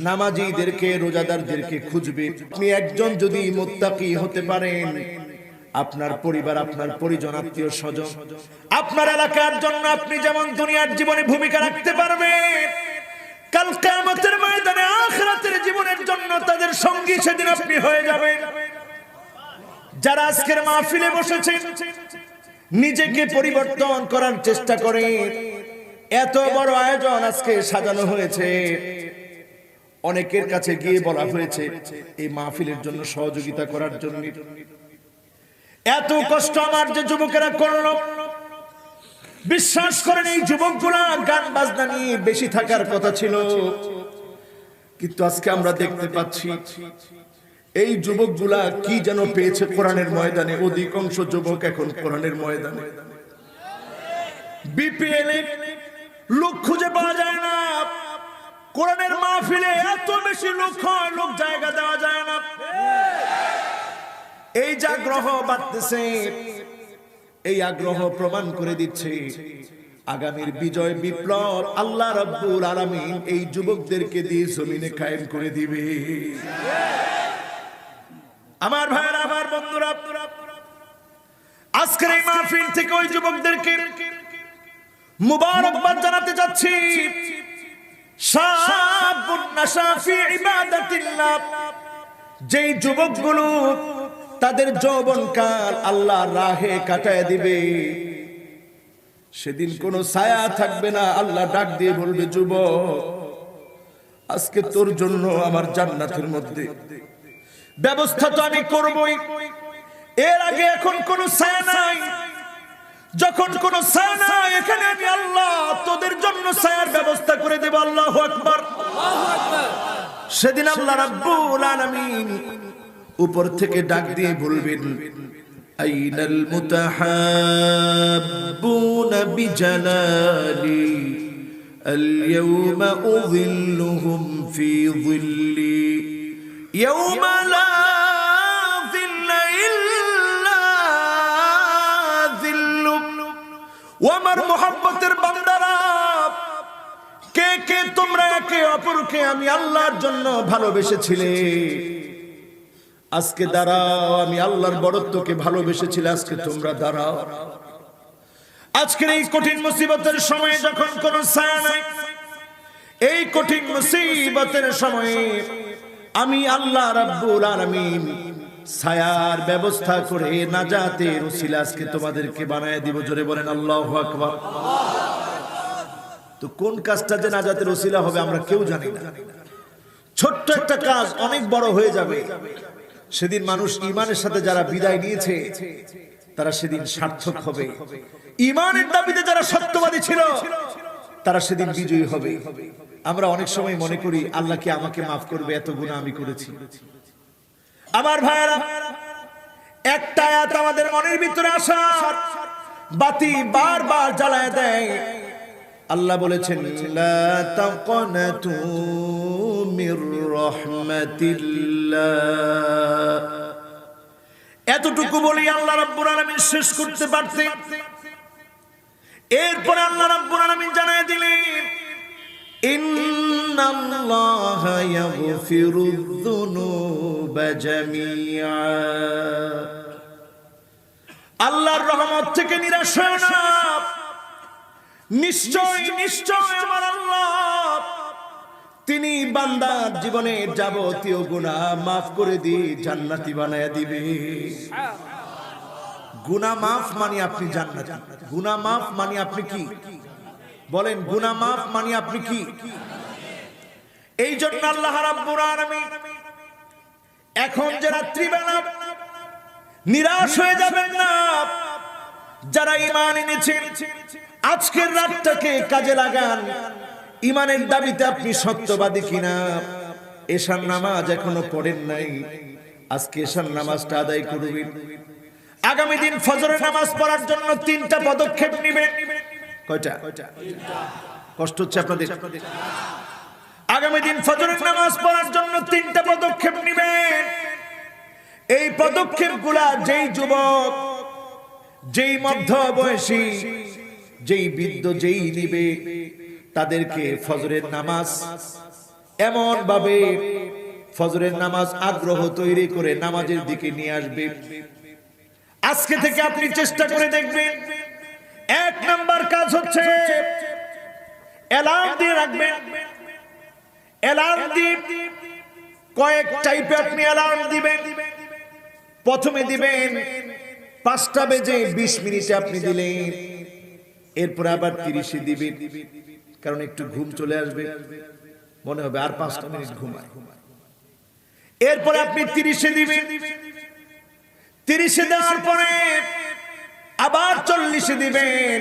নামাজীদেরকে, রোজাদারদেরকে খুঁজবে। আপনি একজন যদি মুত্তাকি হতে পারেন, আপনার পরিবার, আপনার পরিজন, আত্মীয় স্বজন, আপনার এলাকার জন্য আপনি যেমন দুনিয়ার জীবনে ভূমিকা রাখতে পারবেন, কাল কিয়ামতের ময়দানে আখিরাতের জীবনের জন্য তাদের সঙ্গী সেদিন আপনি হয়ে যাবেন। যারা আজকের মাহফিলে বসেছেন, নিজেকে পরিবর্তন করার চেষ্টা করে, এত বড় আয়োজন আজকে সাজানো হয়েছে। অনেকের কাছে গিয়ে বলা হয়েছে এই মাহফিলের জন্য সহযোগিতা করার জন্য। এত কষ্ট আমার যে যুবকেরা করলো, বিশ্বাস করেন এই যুবকগুলা গান বাজনা নিয়ে বেশি থাকার কথা ছিল, কিন্তু আজকে আমরা দেখতে পাচ্ছি এই যুবকগুলা কি যেন পেয়েছে কোরআনের ময়দানে। অধিকাংশ যুবক এখন কোরআনের ময়দানে। বিপিএল এ লোক খুঁজে পাওয়া যায় না, কোরআনের মাহফিলে এত বেশি লোক হয়, লোক জায়গা দেওয়া যায় না। এই যে আগ্রহ বাড়তেছে, এই আগ্রহ প্রমাণ করে দিচ্ছে আগামীর বিজয় বিপ্লব আল্লাহ রাব্বুল আলামিন এই যুবকদেরকে দিয়ে জমিনে কায়েম করে দিবে। আমার ভাইরা, আমার বন্ধুরা, আজকের এই মাহফিল থেকে ওই যুবকদেরকে মুবারকবাদ জানাতে যাচ্ছি। শাবুন নাশা ফি ইবাদাতিল্লাহ, যেই যুবকগুলো তাদের যৌবনকাল আল্লাহর রাহে কাটায় দিবে, সেদিন কোনো ছায়া থাকবে না। আল্লাহ ডাক দিয়ে বলবে, যুবক আজকে তোর জন্য আমার জান্নাতের মধ্যে ব্যবস্থা তো আমি করবই। এর আগে এখন কোনো ছায়া নাই, যখন কোনো ছায়া নাই, এখানে আমি আল্লাহ তোদের জন্য ছায়ার ব্যবস্থা করে দেব। আল্লাহু আকবার, আল্লাহু আকবার। সেদিন আল্লাহ রাব্বুল আলামিন উপর থেকে ডাক দিয়ে বলবেন, আইনাল মুতাহাব্বুনা বিজালালি اليوم أظلهم في ظلي يوم لا ظل إلا ظل ومر محبتের বান্দারা কে কে তোমরা একে অপরকে আমি আল্লাহর জন্য ভালোবেসেছিলে আজকে দাঁড়াও আমি আল্লাহর বড়ত্বকে ভালোবেসেছিলে আজকে তোমরা দাঁড়াও আজকের এই কঠিন মুসিবতের সময়ে যখন কোন ছায়া নাই এই কঠিন মুসিবতের সময়ে আমি আল্লাহ রাব্বুল আলামিন ছায়ার ব্যবস্থা করে নাজাতের ওসিলা আজকে তোমাদেরকে বানায় দিব জোরে বলেন আল্লাহু আকবার তো কোন কাজটা যে নাজাতের ওসিলা হবে আমরা কেউ জানি না ছোট্ট একটা কাজ অনেক বড় হয়ে যাবে সেদিন মানুষ ঈমানের সাথে যারা বিদায় নিয়েছে তারা সেদিন সার্থক হবে ঈমানের দাবিতে যারা সত্যবাদী ছিল তারা সেদিন বিজয়ী হবে আমরা অনেক সময় মনে করি আল্লাহ কি আমাকে maaf করবে এত গুনাহ আমি করেছি আমার ভাইরা একটা আয়াত আমাদের মনের ভিতরে আসার বাতি বারবার জ্বালায় দেয় আল্লাহ বলেছেন লা তাকনাতু মির রাহমাতিল্লাহ এতটুকু বলি আল্লাহ রাব্বুল আলামিন শেষ করতে পারতেন এরপর আল্লাহ রাব্বুল আলামিন জানায় দিলেন ইন্নাল্লাহা ইয়াগফিরুয যুনুবা জামিআ আল্লাহর রহমত থেকে নিরাশ হয় না নিশ্চয় নিশ্চয় আমার আল্লাহ তিনি বান্দার জীবনের যাবতীয় গুনাহ maaf করে দিয়ে জান্নাতি বানায়া দিবে গুনাহ maaf মানে আপনি জান্নাতি গুনাহ maaf মানে আপনি কি বলেন গুনাহ maaf মানে আপনি কি এই জন্য আল্লাহ রাব্বুল আলামিন এখন যে রাত্রিবেলা নিরাশ হয়ে যাবেন না যারা ঈমান এনেছেন আজকের রাতটাকে কাজে লাগান ঈমানের দাবিতে আপনি সত্যবাদী কিনা এশার নামাজ এখনো পড়েন নাই আজকে এশার নামাজটা আদায় করবেন আগামী দিন ফজরের নামাজ পড়ার জন্য 3টা পদক্ষেপ নেবেন কয়টা কষ্ট হচ্ছে আপনাদের আগামী দিন ফজরের নামাজ পড়ার জন্য 3টা পদক্ষেপ নেবেন এই পদক্ষেপগুলা যেই যুবক যেই মধ্য বয়সী যেই বৃদ্ধ যেই নিবে তাদেরকে ফজরের নামাজ এমন ভাবে ফজরের নামাজ আগ্রহ তৈরি করে নামাজের দিকে নিয়ে আসবে আজকে থেকে আপনি চেষ্টা করে দেখবেন 1 নাম্বার কাজ হচ্ছে অ্যালার্ম দিয়ে রাখবেন অ্যালার্ম দিয়ে কয়েক টাইপে আপনি অ্যালার্ম দিবেন প্রথমে দিবেন 5টা বেজে 20 মিনিটে আপনি দিলেন এরপর আবার 30 এ দিবেন কারণ একটু ঘুম চলে আসবে মনে হবে আর 5টা মিনিট ঘুমাই এরপর আপনি 30 এ দিবেন 30 এ দেওয়ার পরে আবার 40 এ দিবেন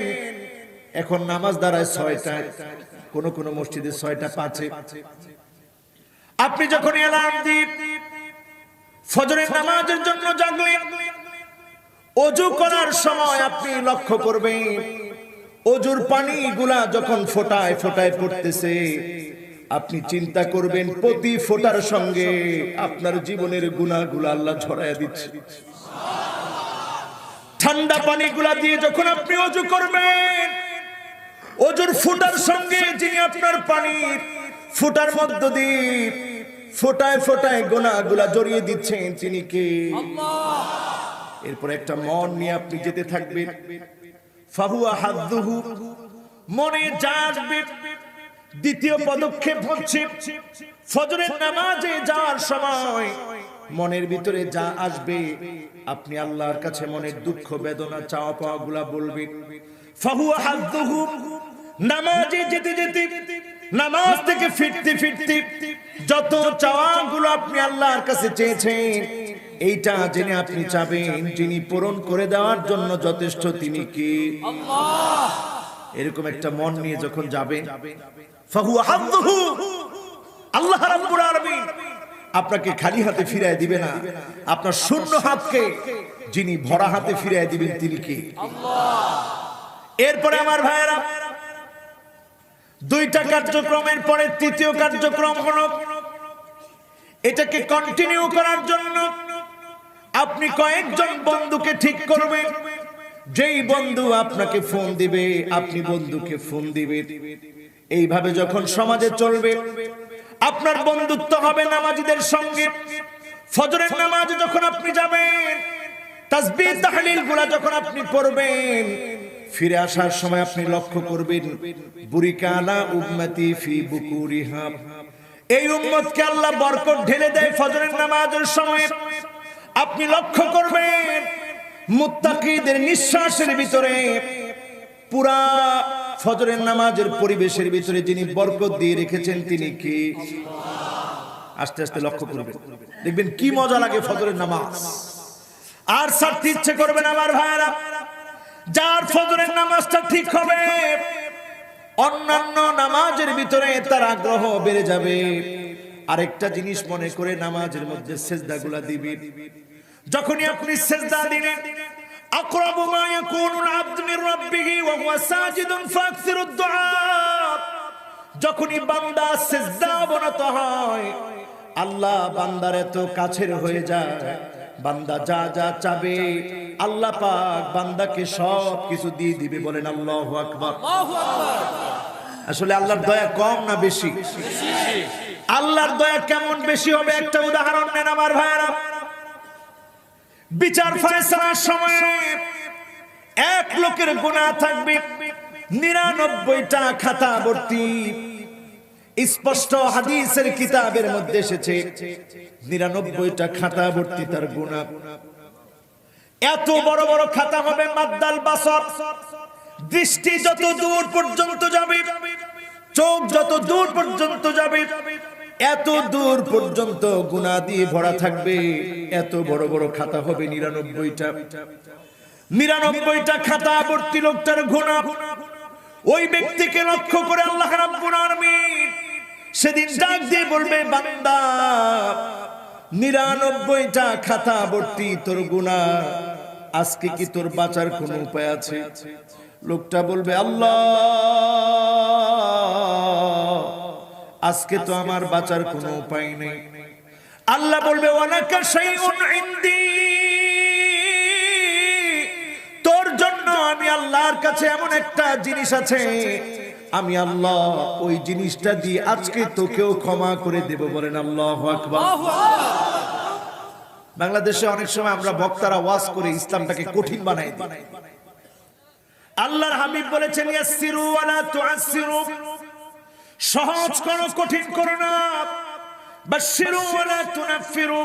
এখন নামাজ দাঁড়ায় 6টায় কোন কোন মসজিদে 6টা 5 এ আপনি যখন অ্যালার্ম দিন ফজরের নামাজের জন্য জাগলেন ওযু করার সময় আপনি লক্ষ্য করবেন ওযুর পানিগুলা যখন ফোঁটায় ফোঁটায় পড়তেছে আপনি চিন্তা করবেন প্রতি ফোঁটার সঙ্গে আপনার জীবনের গুনাহগুলো আল্লাহ ঝরায়া দিচ্ছে ঠান্ডা পানিগুলা দিয়ে যখন আপনি ওযু করবেন ওযুর ফোঁটার সঙ্গে যিনি আপনার পানির ফোঁটার মধ্য দিয়ে ফোঁটায় ফোঁটায় গুনাহগুলা জড়িয়ে দিচ্ছেন তিনি কে আল্লাহ এরপর একটা মন নিয়ে আপনি যেতে থাকবেন ফাহুয়া হাদুহু মনে যাবে দ্বিতীয় পদক্ষেপ হচ্ছে ফজরের নামাজে যাওয়ার সময় মনের ভিতরে যা আসবে আপনি আল্লাহর কাছে মনের দুঃখ বেদনা চাওয়া পাওয়াগুলা বলবেন ফাহুয়া হাদুহু নামাজে যেতে যেতে নামাজ থেকে ফিরতে ফিরতে যত চাওয়াগুলো আপনি আল্লাহর কাছে চেয়েছেন এইটা জেনে আপনি চাবেন যিনি পূরণ করে দেওয়ার জন্য যথেষ্ট তিনি কে আল্লাহ এরকম একটা মন নিয়ে যখন যাবেন ফাহুয়া হাদুহু আল্লাহ রাব্বুল আলামিন আপনাকে খালি হাতে ফিরিয়ে দিবে না আপনার শূন্য হাতকে যিনি ভরা হাতে ফিরিয়ে দিবেন তিনি কে আল্লাহ এরপরে আমার ভাইয়েরা দুইটা কার্যক্রমের পরে তৃতীয় কার্যক্রম হলো এটাকে কন্টিনিউ করার জন্য আপনি কয়েকজন বন্ধুকে ঠিক করবেন। যেই বন্ধু আপনাকে ফোন দিবে আপনি বন্ধুকে ফোন দিবেন। এইভাবে যখন সমাজে চলবে আপনার বন্ধুত্ব হবে নামাজীদের সঙ্গে। ফজরের নামাজে যখন আপনি যাবেন, তাসবিহ তাহলিল গুলা যখন আপনি পড়বেন, ফিরে আসার সময় আপনি লক্ষ্য করবেন বুরিকানা উম্মতি ফি বুকুরিহা, এই উম্মতকে আল্লাহ বরকত ঢেলে দেয় ফজরের নামাজের সময়। আপনি লক্ষ্য করবেন মুত্তাকিদের নিঃশ্বাসের ভিতরে, পুরা ফজরের নামাজের পরিবেশের ভিতরে যিনি বরকত দিয়ে রেখেছেন তিনি কি? আস্তে আস্তে লক্ষ্য করবেন, দেখবেন কি মজা লাগে ফজরের নামাজ। আর ছাড়তে ইচ্ছে করবেন আমার ভাইরা। যার ফজরের নামাজটা ঠিক হবে অন্যান্য নামাজের ভিতরে তার আগ্রহ বেড়ে যাবে। আরেকটা জিনিস মনে করে নামাজের মধ্যে সেজদাগুলা দিবেন। যখনই আপনি সেজদা দিলেন, আকরাবু মা ইয়াকুনুল আবদু মির রাব্বিহি ওয়া হুয়া সাজিদুন ফাকসিরুদ দুআ, যখনই বান্দা সেজদা অবনত হয় আল্লাহ বান্দার এত কাছের হয়ে যায়, বান্দা যা যা চাবে আল্লাহ পাক বান্দাকে সব কিছু দিয়ে দিবে। বলেন আল্লাহু আকবার। আসলে আল্লাহর দয়া কম না বেশি? আল্লাহর দয়া কেমন বেশি হবে একটা উদাহরণ নেন আমার ভাইরা। বিচার ফয়সালার সময় এক লোকের গুনাহ থাকবে 99টা খাতা ভর্তি। স্পষ্ট হাদিসের কিতাবের মধ্যে এসেছে 99টা খাতা ভর্তি তার গুনাহ। এত বড় বড় খাতা হবে, মাদ্দাল বাসর, দৃষ্টি যত দূর পর্যন্ত যাবে, চোখ যত দূর পর্যন্ত যাবে, এত দূর পর্যন্ত গুনাহ দিয়ে ভরা থাকবে। এত বড় বড় খাতা হবে 99টা খাতা ভর্তি লোকটার গুনাহ। ওই ব্যক্তিকে লক্ষ্য করে আল্লাহ রাব্বুল আলামিন সেদিন ডাক দিয়ে বলবে, বান্দা 99টা খাতা ভর্তি তোর গুনাহ, আজকে কি তোর বাঁচার কোনো উপায় আছে? লোকটা বলবে, আল্লাহ আজকে তো আমার বাঁচার কোনো উপায় নেই। আল্লাহ বলবে, ওয়ালাকা শাইউন ইনদি, তোর জন্য আমি আল্লাহর কাছে এমন একটা জিনিস আছে, আমি আল্লাহ ওই জিনিসটা দিয়ে আজকে তোকেও ক্ষমা করে দেব। বলেন আল্লাহু আকবার। বাংলাদেশে অনেক সময় আমরা বক্তারা ওয়াজ করে ইসলামটাকে কঠিন বানাই দিই। আল্লাহর হাবিব বলেছেন, ইয়াসসিরু ওয়ালা তুআসসিরু, সহজ করো কঠিন করো না। বাশশিরু ওয়ালা তুনাফফিরু,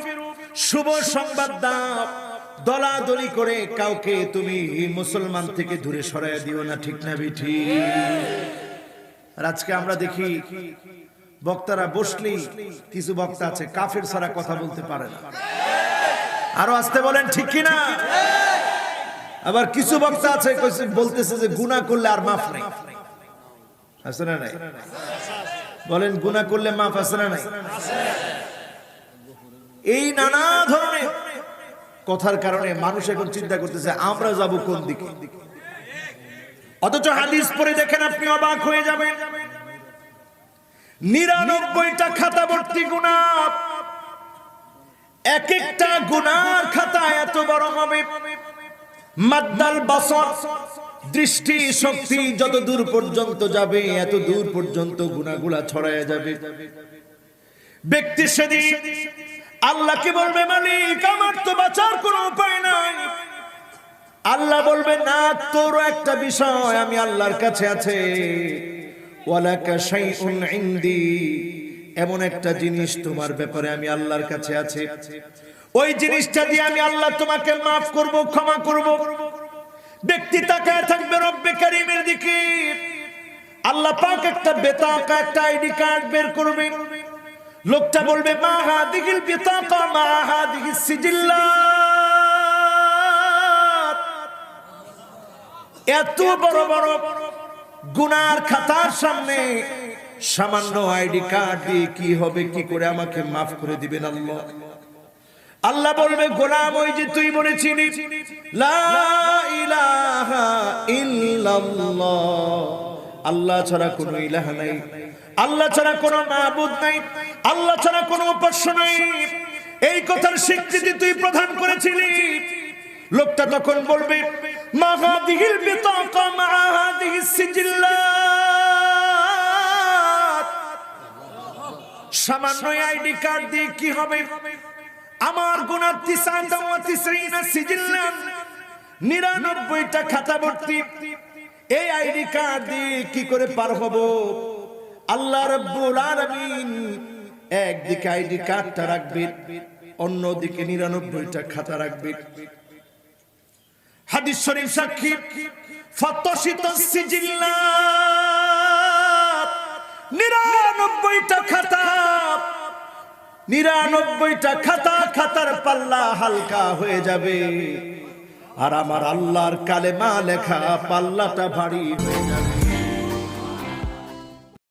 শুভ সংবাদ দাও, দলাদলি করে কাউকে তুমি মুসলমান থেকে দূরে সরাইয়া দিও না। ঠিক না বেঠি? আর আজকে আমরা দেখি বক্তারা বসলেই, কিছু বক্তা আছে কাফের ছাড়া কথা বলতে পারে না। আরো আসতে বলেন ঠিক কি না? আবার কিছু বক্তা আছে বলতেছে যে গুনাহ করলে আর মাফ নেই। আছে না নাই? বলেন গুনাহ করলে মাফ আছে না নাই? এই নানা ধরনের কথার কারণে মানুষ এখন চিন্তা করতেছে আমরা যাব কোন দিকে। অথচ হাদিস পড়ে দেখেন আপনি অবাক হয়ে যাবেন, 99টা খাতা ভর্তি গুনাহ। এক একটা গুনার খাতা এত বড় হবে, মাদ্দাল বাসর, দৃষ্টি শক্তি যত দূর পর্যন্ত যাবে এত দূর পর্যন্ত গুনাহগুলা ছড়ায়া যাবে। ব্যক্তি সেদিন আল্লাহকে বলবে, মালিক আমার তো বাঁচার কোনো উপায় নাই। আল্লাহ বলবে, না, তোরও একটা বিষয় আমি আল্লাহর কাছে আছে। ওয়ালাকা শাইউন ইনদি, এমন একটা জিনিস তোমার ব্যাপারে আমি আল্লাহর কাছে আছে, ওই জিনিসটা দিয়ে আমি আল্লাহ তোমাকে মাফ করব, ক্ষমা করব। ব্যক্তি তাকায় থাকবে রব্বে কারীমের দিকে। আল্লাহ পাক একটা বেতাকা, একটা আইডি কার্ড বের করবে। লোকটা বলবে, মা হাদিহিল বিতাকা মা হাদিহিস সিজিল্লাত। এত বড় বড় গুনার খাতার সামনে সামান্য আইডি কার্ড দিয়ে কি হবে, কি করে আমাকে মাফ করে দিবেন আল্লাহ? আল্লাহ বলবে, গোলাম ওই যে তুই বলেছিলি লা ইলাহা ইল্লাল্লাহ, আল্লাহ ছাড়া কোনো ইলাহ নাই, আল্লাহ ছাড়া কোনো মাবুদ নাই, আল্লাহ ছাড়া কোনো উপাস্য নাই। এই কথার স্বীকৃতি তুই প্রদান করেছিলি। লোকটা তখন বলবে মা হাদিহিল বিতাকা মা হাদিহিস সিজিল্লাত, সামান্য আইডি কার্ড দিয়ে কি হবে? আমার গুনাহ 99 সিজিল্লাত, 99টা খাতা ভর্তি। এই আইডি কার্ড দিয়ে কি করে পার হব? আল্লাহ রাব্বুল আলামিন একদিকে আইডি কার্ডটা রাখবে, অন্যদিকে 99টা খাতা রাখবে। হাদিস শরীফ সাক্ষী ফাতাশিতাস সিজিল্লাত, 99টা খাতা, 99টা খাতা, খাতার পাল্লা হালকা হয়ে যাবে, আর আমার আল্লাহর কালেমা লেখা পাল্লাটা ভারী হয়ে যাবে।